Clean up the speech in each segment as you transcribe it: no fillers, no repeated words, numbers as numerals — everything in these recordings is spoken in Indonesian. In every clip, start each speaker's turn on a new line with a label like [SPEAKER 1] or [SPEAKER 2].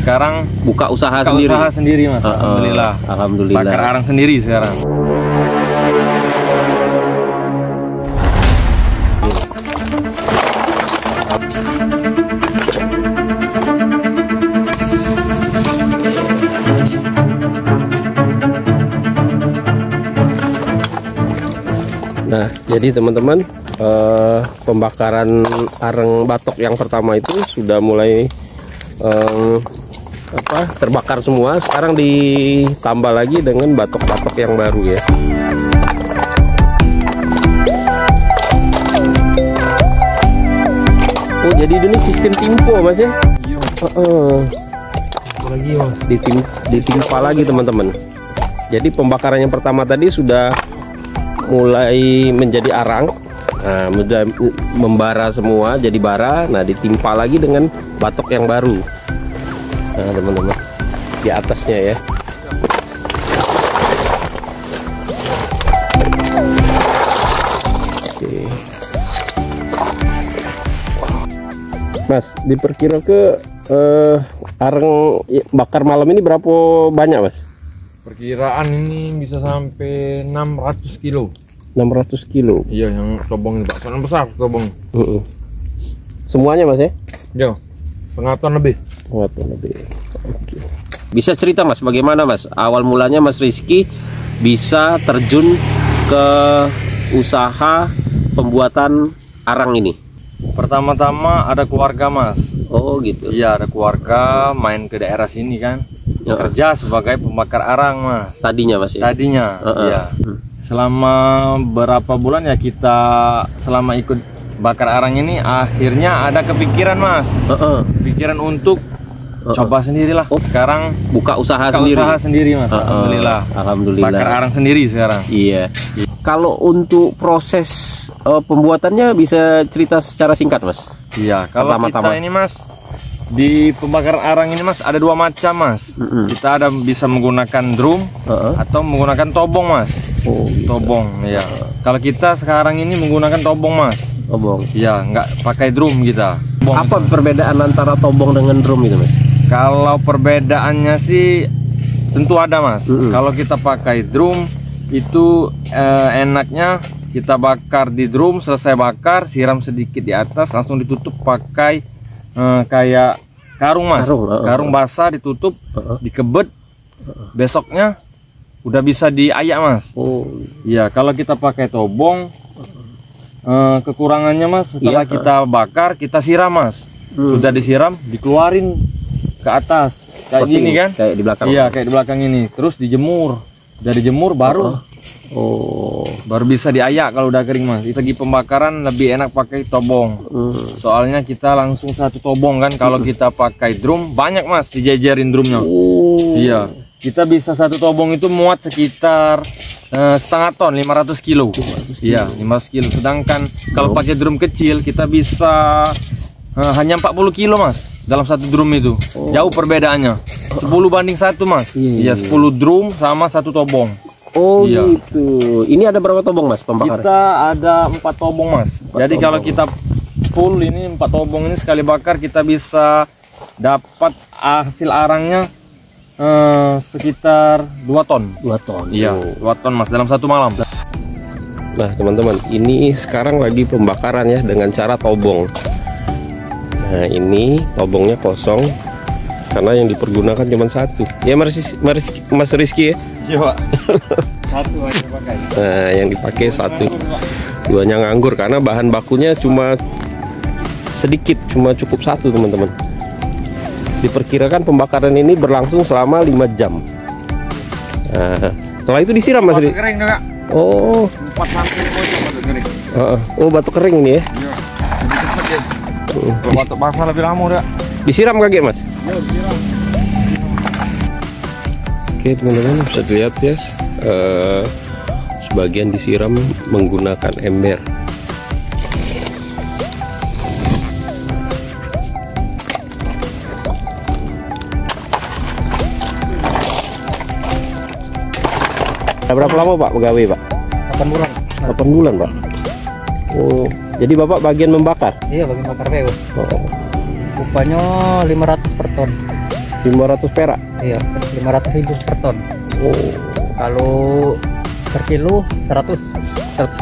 [SPEAKER 1] sekarang
[SPEAKER 2] buka usaha sendiri.
[SPEAKER 1] Usaha sendiri Mas. Alhamdulillah.
[SPEAKER 2] Alhamdulillah.
[SPEAKER 1] Bakar arang sendiri sekarang.
[SPEAKER 2] Nah, jadi teman-teman, pembakaran arang batok yang pertama itu sudah mulai terbakar semua. Sekarang ditambah lagi dengan batok-batok yang baru ya. Oh, jadi ini sistem timpo Mas ya?
[SPEAKER 1] Iya.
[SPEAKER 2] Lagi Mas. Ditimpa lagi teman-teman. Jadi pembakaran yang pertama tadi sudah mulai menjadi arang, nah, membara semua jadi bara. Nah, ditimpa lagi dengan batok yang baru. Nah, teman-teman, di atasnya ya. Oke. Mas, diperkira ke arang bakar malam ini berapa banyak Mas?
[SPEAKER 1] Perkiraan ini bisa sampai 600 kilo.
[SPEAKER 2] 600 kilo.
[SPEAKER 1] Iya, yang tobong ini baksoan besar tobong.
[SPEAKER 2] Semuanya Mas ya?
[SPEAKER 1] Iya, setengah ton lebih.
[SPEAKER 2] Setengah ton lebih. Oke. Bisa cerita Mas, bagaimana Mas awal mulanya Mas Rizky bisa terjun ke usaha pembuatan arang ini?
[SPEAKER 1] Pertama-tama ada keluarga Mas.
[SPEAKER 2] Oh gitu.
[SPEAKER 1] Iya, ada keluarga main ke daerah sini kan. Kerja sebagai pembakar arang Mas.
[SPEAKER 2] Tadinya Mas ya?
[SPEAKER 1] Tadinya, iya. Selama berapa bulan ya kita selama ikut bakar arang ini, akhirnya ada kepikiran Mas. Pikiran untuk coba sendirilah.
[SPEAKER 2] Oh,
[SPEAKER 1] sekarang
[SPEAKER 2] buka usaha sendiri.
[SPEAKER 1] Usaha sendiri Mas. Alhamdulillah.
[SPEAKER 2] Alhamdulillah.
[SPEAKER 1] Bakar arang sendiri sekarang.
[SPEAKER 2] Iya. Kalau untuk proses pembuatannya bisa cerita secara singkat Mas?
[SPEAKER 1] Iya, kalau kita ini Mas, di pembakaran arang ini Mas ada dua macam Mas. Kita ada bisa menggunakan drum atau menggunakan tobong Mas.
[SPEAKER 2] Oh, gitu.
[SPEAKER 1] Tobong, ya. Kalau kita sekarang ini menggunakan tobong Mas.
[SPEAKER 2] Tobong.
[SPEAKER 1] Ya, nggak pakai drum kita.
[SPEAKER 2] Apa perbedaan antara tobong dengan drum itu Mas?
[SPEAKER 1] Kalau perbedaannya sih tentu ada Mas. Kalau kita pakai drum itu enaknya kita bakar di drum, selesai bakar siram sedikit di atas, langsung ditutup pakai kayak karung Mas. Karung basah ditutup, dikebet, besoknya udah bisa diayak Mas. Oh iya, kalau kita pakai tobong kekurangannya Mas, setelah kita bakar kita siram Mas. Sudah disiram dikeluarin ke atas kayak seperti gini kan,
[SPEAKER 2] kayak di belakang.
[SPEAKER 1] Iya, kayak di belakang ini, terus dijemur. Dari jemur baru baru bisa diayak kalau udah kering Mas. Itu lagi pembakaran lebih enak pakai tobong. Soalnya kita langsung satu tobong kan. Kalau kita pakai drum banyak Mas, dijejerin drumnya. Iya, kita bisa satu tobong itu muat sekitar setengah ton, 500 kilo. Iya, 500 kilo. Sedangkan kalau pakai drum kecil kita bisa hanya 40 kilo Mas dalam satu drum itu. Jauh perbedaannya, 10 banding 1 Mas. Iya, 10 drum sama satu tobong.
[SPEAKER 2] Oh iya. Gitu. Ini ada berapa tobong Mas pembakaran?
[SPEAKER 1] Kita ada 4 tobong Mas. Jadi kalau kita full ini 4 tobong ini sekali bakar kita bisa dapat hasil arangnya sekitar 2 ton.
[SPEAKER 2] 2 ton.
[SPEAKER 1] Iya, 2 ton Mas dalam satu malam.
[SPEAKER 2] Nah teman-teman, ini sekarang lagi pembakaran ya dengan cara tobong. Nah ini tobongnya kosong karena yang dipergunakan cuma satu. Ya Mas Rizky ya?
[SPEAKER 1] Iya Pak. Satu aja pakai.
[SPEAKER 2] Nah yang dipakai satu, duanya nganggur karena bahan bakunya cuma sedikit, cuma cukup satu teman-teman. Diperkirakan pembakaran ini berlangsung selama 5 jam. Nah, setelah itu disiram Mas Rizky?
[SPEAKER 1] Kering Kak.
[SPEAKER 2] Oh.
[SPEAKER 1] 4 sampai 5 jam batuk kering.
[SPEAKER 2] Oh batuk kering ini ya?
[SPEAKER 1] Iya. Lebih cepat ya. Kalau batuk basah lebih lama udah.
[SPEAKER 2] Disiram kagak Mas?
[SPEAKER 1] Iya, disiram.
[SPEAKER 2] Oke teman-teman, bisa dilihat ya, sebagian disiram menggunakan ember. Berapa lama Pak pegawai Pak?
[SPEAKER 3] 8 bulan.
[SPEAKER 2] 8 bulan Pak. Oh, jadi Bapak bagian membakar?
[SPEAKER 3] Iya, bagian bakar PU.
[SPEAKER 2] Oh.
[SPEAKER 3] Upahnya 500 per ton.
[SPEAKER 2] 500 perak.
[SPEAKER 3] Iya, 500.000 per ton.
[SPEAKER 2] Oh,
[SPEAKER 3] Kalau per kilo 100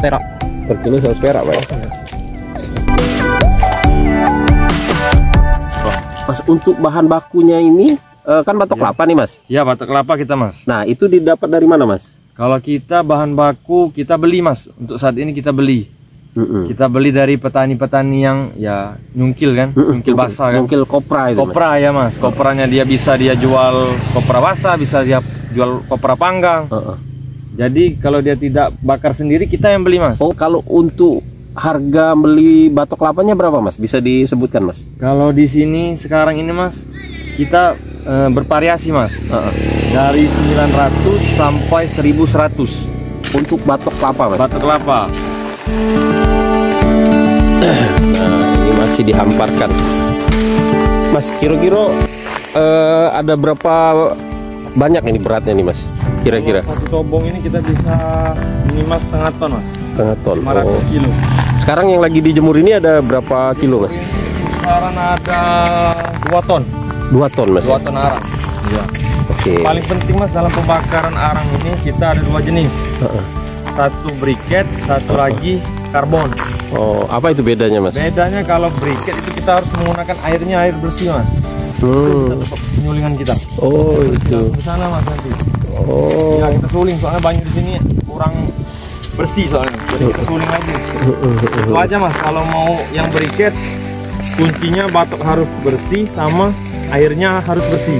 [SPEAKER 3] perak.
[SPEAKER 2] per kilo 100 perak, Pak. Mas, untuk bahan bakunya ini kan batok kelapa nih, Mas.
[SPEAKER 1] Ya, batok kelapa kita, Mas.
[SPEAKER 2] Nah, itu didapat dari mana, Mas?
[SPEAKER 1] Kalau kita bahan baku kita beli, Mas. Untuk saat ini kita beli. Kita beli dari petani-petani yang ya nyungkil kan, nyungkil basah kan.
[SPEAKER 2] Nyungkil kopra itu.
[SPEAKER 1] Kopra ya, Mas. Kopranya dia bisa dia jual kopra basah, bisa dia jual kopra panggang. Jadi kalau dia tidak bakar sendiri, kita yang beli, Mas.
[SPEAKER 2] Oh, kalau untuk harga beli batok kelapanya berapa, Mas? Bisa disebutkan, Mas?
[SPEAKER 1] Kalau di sini sekarang ini, Mas, kita bervariasi, Mas. Dari 900 sampai 1100
[SPEAKER 2] untuk batok kelapa, Mas.
[SPEAKER 1] batok kelapa.
[SPEAKER 2] Nah, ini masih dihamparkan, Mas. Kira-kira ada berapa banyak ini beratnya nih, Mas? Kira-kira
[SPEAKER 1] Satu tobong ini kita bisa minimal setengah ton, Mas.
[SPEAKER 2] setengah ton.
[SPEAKER 1] 500 kilo.
[SPEAKER 2] Sekarang yang lagi dijemur ini ada berapa kilo, Mas?
[SPEAKER 1] Sekarang ada 2 ton.
[SPEAKER 2] 2 ton, Mas.
[SPEAKER 1] 2 ton arang. Iya.
[SPEAKER 2] Oke.
[SPEAKER 1] Paling penting, Mas, dalam pembakaran arang ini kita ada 2 jenis. Satu briket, satu lagi karbon.
[SPEAKER 2] Oh, apa itu bedanya, Mas?
[SPEAKER 1] Bedanya kalau briket itu kita harus menggunakan airnya air bersih, Mas. Kita tetap penyulingan kita.
[SPEAKER 2] Oh, itu.
[SPEAKER 1] Ke sana, Mas, nanti.
[SPEAKER 2] Oh.
[SPEAKER 1] Ya, kita suling soalnya banyak di sini kurang bersih soalnya. Jadi kita suling lagi. Itu aja, Mas. Kalau mau yang briket, kuncinya batok harus bersih sama airnya harus bersih.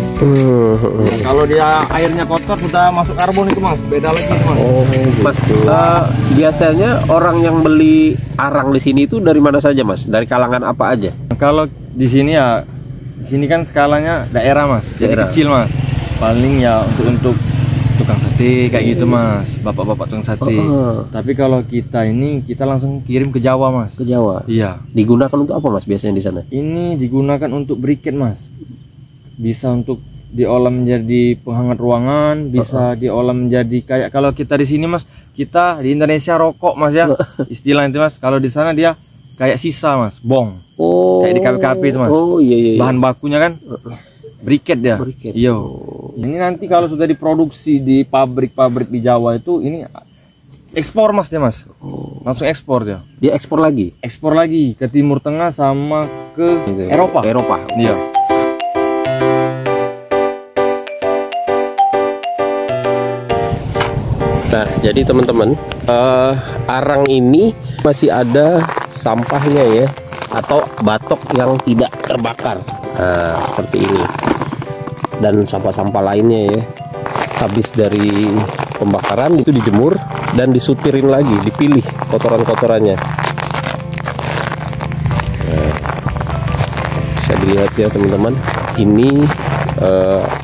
[SPEAKER 1] Kalau dia airnya kotor sudah masuk karbon itu, Mas. Beda lagi, Mas.
[SPEAKER 2] Oh, Mas. Biasanya orang yang beli arang di sini itu dari mana saja, Mas? Dari kalangan apa aja?
[SPEAKER 1] Kalau di sini ya, di sini kan skalanya daerah, Mas. Jadi
[SPEAKER 2] Daerah.
[SPEAKER 1] kecil, Mas. Paling ya untuk tukang sate kayak gitu, Mas. Bapak-bapak tukang sate. Tapi kalau kita ini kita langsung kirim ke Jawa, Mas.
[SPEAKER 2] Ke Jawa.
[SPEAKER 1] Iya.
[SPEAKER 2] Digunakan untuk apa, Mas, biasanya di sana?
[SPEAKER 1] Ini digunakan untuk briket, Mas. Bisa untuk diolah menjadi penghangat ruangan, bisa diolah menjadi kayak kalau kita di sini, Mas, kita di Indonesia rokok, Mas, ya. Istilah itu, Mas. Kalau di sana dia kayak sisa, Mas, bong.
[SPEAKER 2] Oh.
[SPEAKER 1] Kayak di KPKP itu, Mas.
[SPEAKER 2] Oh, iya.
[SPEAKER 1] Bahan bakunya kan briket ya.
[SPEAKER 2] Briket.
[SPEAKER 1] Iya. Ini nanti kalau sudah diproduksi di pabrik-pabrik di Jawa itu ini ekspor, Mas, ya, Mas. Langsung ekspor ya.
[SPEAKER 2] Dia ekspor lagi.
[SPEAKER 1] Ekspor lagi ke Timur Tengah sama ke Eropa.
[SPEAKER 2] Eropa.
[SPEAKER 1] Iya.
[SPEAKER 2] Nah, jadi teman-teman, arang ini masih ada sampahnya ya, atau batok yang tidak terbakar. Nah, seperti ini. Dan sampah-sampah lainnya ya. Habis dari pembakaran itu dijemur dan disutirin lagi, dipilih kotoran-kotorannya. Nah, bisa dilihat ya teman-teman, ini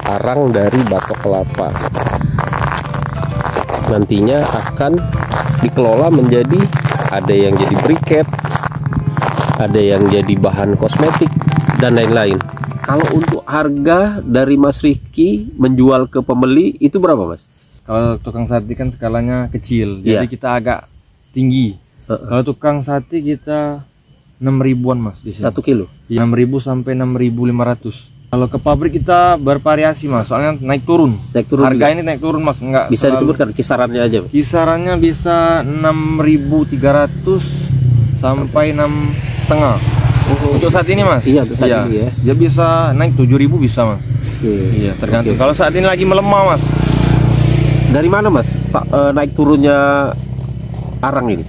[SPEAKER 2] arang dari batok kelapa. Nantinya akan dikelola menjadi, ada yang jadi briket, ada yang jadi bahan kosmetik dan lain-lain. Kalau untuk harga dari Mas Riki menjual ke pembeli itu berapa, Mas?
[SPEAKER 1] Kalau tukang sate kan skalanya kecil,
[SPEAKER 2] Iya.
[SPEAKER 1] jadi kita agak tinggi. Kalau tukang sate kita 6.000-an, Mas, di sini.
[SPEAKER 2] 1 kilo.
[SPEAKER 1] 6.000 sampai 6.500. Kalau ke pabrik kita bervariasi, Mas, soalnya naik turun.
[SPEAKER 2] Naik turun
[SPEAKER 1] Harga
[SPEAKER 2] juga.
[SPEAKER 1] ini naik turun, Mas, enggak
[SPEAKER 2] Bisa
[SPEAKER 1] selalu.
[SPEAKER 2] disebutkan kisarannya aja, Mas?
[SPEAKER 1] Kisarannya bisa 6.300 sampai 6,5. Untuk saat ini, Mas.
[SPEAKER 2] Iya, untuk saat ini ya.
[SPEAKER 1] Dia bisa naik 7.000 bisa, Mas. Iya, tergantung. Kalau saat ini lagi melemah, Mas.
[SPEAKER 2] Dari mana, Mas, Pak, naik turunnya arang ini?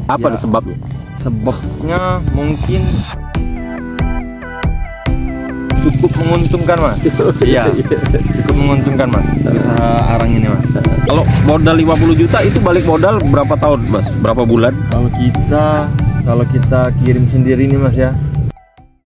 [SPEAKER 2] Apa
[SPEAKER 1] Ya.
[SPEAKER 2] sebabnya?
[SPEAKER 1] Sebabnya mungkin cukup menguntungkan, Mas. Iya, cukup menguntungkan, Mas, usaha arang ini, Mas.
[SPEAKER 2] Kalau modal 50 juta itu balik modal berapa tahun, Mas? Berapa bulan?
[SPEAKER 1] Kalau kita kirim sendiri nih, Mas, ya,